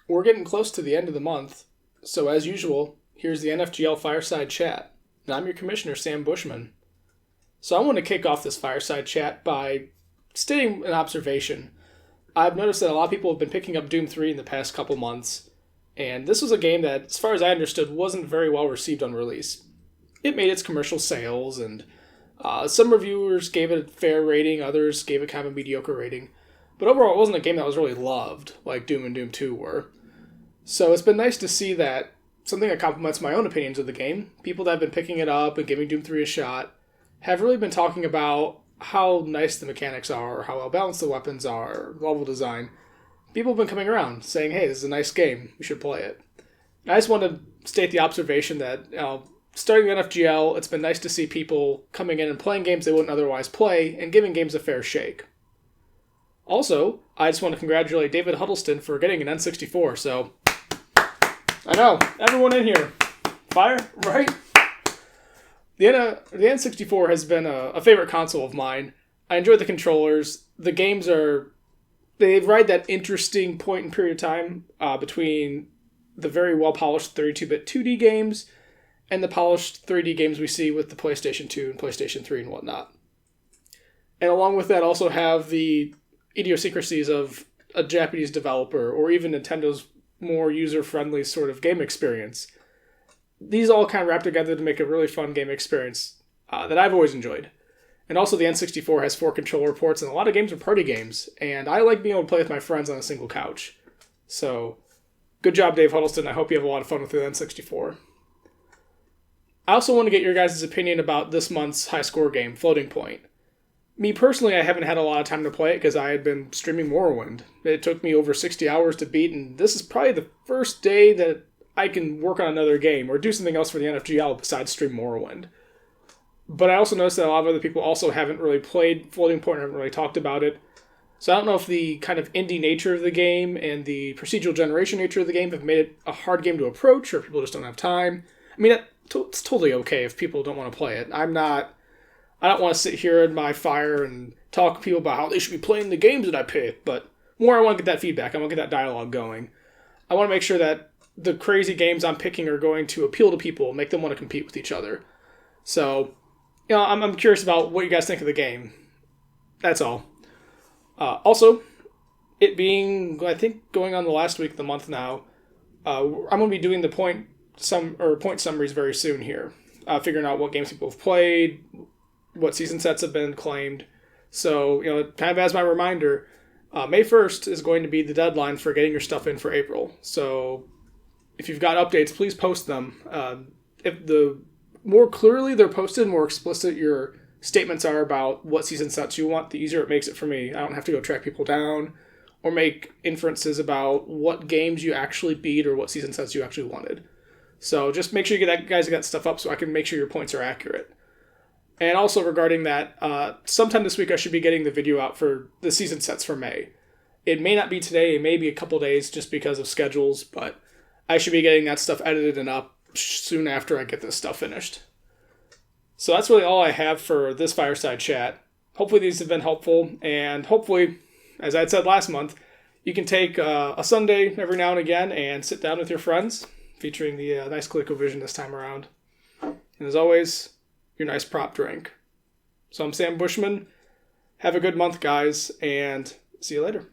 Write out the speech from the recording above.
We're getting close to the end of the month, so as usual, here's the NFGL Fireside Chat. And I'm your commissioner, Sam Bushman. So I want to kick off this Fireside Chat by stating an observation. I've noticed that a lot of people have been picking up Doom 3 in the past couple months, and this was a game that, as far as I understood, wasn't very well received on release. It made its commercial sales, and some reviewers gave it a fair rating, others gave it kind of a mediocre rating. But overall, it wasn't a game that was really loved, like Doom and Doom 2 were. So it's been nice to see that something that complements my own opinions of the game, people that have been picking it up and giving Doom 3 a shot, have really been talking about how nice the mechanics are, how well balanced the weapons are, level design. People have been coming around saying, hey, this is a nice game, we should play it. And I just want to state the observation that, starting the NFGL, it's been nice to see people coming in and playing games they wouldn't otherwise play and giving games a fair shake. Also, I just want to congratulate David Huddleston for getting an N64, so I know, everyone in here, fire, right? The N64 has been a favorite console of mine. I enjoy the controllers. The games they ride that interesting point in period of time between the very well-polished 32-bit 2D games and the polished 3D games we see with the PlayStation 2 and PlayStation 3 and whatnot. And along with that, also have the idiosyncrasies of a Japanese developer or even Nintendo's more user-friendly sort of game experience. These all kind of wrap together to make a really fun game experience that I've always enjoyed. And also the N64 has 4 controller ports, and a lot of games are party games, and I like being able to play with my friends on a single couch. So, good job, Dave Huddleston. I hope you have a lot of fun with the N64. I also want to get your guys' opinion about this month's high score game, Floating Point. Me personally, I haven't had a lot of time to play it because I had been streaming Morrowind. It took me over 60 hours to beat, and this is probably the first day that I can work on another game or do something else for the NFGL besides stream Morrowind. But I also noticed that a lot of other people also haven't really played Floating Point or haven't really talked about it. So I don't know if the kind of indie nature of the game and the procedural generation nature of the game have made it a hard game to approach, or if people just don't have time. I mean, it's totally okay if people don't want to play it. I don't want to sit here in my fire and talk to people about how they should be playing the games that I pick, but more I want to get that feedback. I want to get that dialogue going. I want to make sure that the crazy games I'm picking are going to appeal to people, make them want to compete with each other. So, I'm curious about what you guys think of the game. That's all. Also, it being, I think, going on the last week of the month now, I'm going to be doing the point summaries very soon here. Figuring out what games people have played, what season sets have been claimed. So, kind of as my reminder, May 1st is going to be the deadline for getting your stuff in for April. So, if you've got updates, please post them. If the more clearly they're posted, more explicit your statements are about what season sets you want, the easier it makes it for me. I don't have to go track people down or make inferences about what games you actually beat or what season sets you actually wanted. So just make sure you get that stuff up so I can make sure your points are accurate. And also regarding that, sometime this week I should be getting the video out for the season sets for May. It may not be today, it may be a couple days just because of schedules, but I should be getting that stuff edited and up soon after I get this stuff finished. So that's really all I have for this Fireside Chat. Hopefully these have been helpful, and hopefully, as I had said last month, you can take a Sunday every now and again and sit down with your friends, featuring the nice ColecoVision this time around. And as always, your nice prop drink. So I'm Sam Bushman. Have a good month, guys, and see you later.